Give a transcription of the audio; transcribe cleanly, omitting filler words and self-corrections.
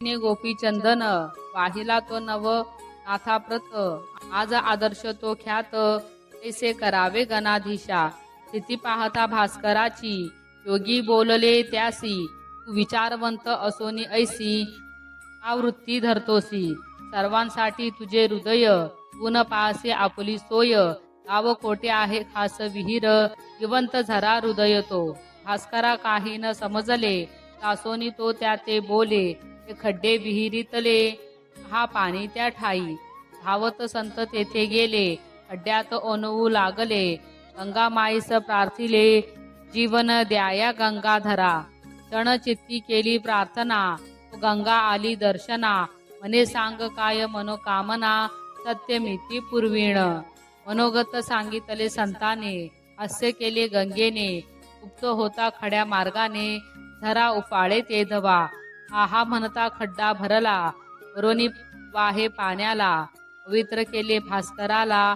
ने गोपीचंदन वाहिला तो नव नाथाप्रत, आज आदर्श तो ख्यात, ऐसे करावे गणाधीशा. स्थिती पाहता भास्कराची, योगी बोलले त्यासी, तू विचारवंत असोनी ऐसी, आवृत्ती धरतोसी. सर्वांसाठी तुझे हृदय, गुण पासे आपुली सोय. गाव कोठे आहे खास विहीर, जिवंत झरा हृदय तो. भास्करा काही न समजले, दासोनी तो त्या ते बोले. ते खड्डे विहिरीतले, हा पाणी त्या ठाई. धावत संत तेथे गेले, खड्ड्यात ओनवू लागले. गंगा माईस प्रार्थिले, जीवन द्याया गंगाधरा. क्षण चित्ती केली प्रार्थना, गंगा आली दर्शना. म्हणे सांग काय मनोकामना, सत्यमिती पूर्वीण. मनोगत सांगितले संताने, हास्य केले गंगेने. गुप्त होता खड्या मार्गाने, झरा उफाळे ते धवा. हा म्हणता खड्डा भरला, वरोनी वाहे पाण्याला. पवित्र केले भास्कराला,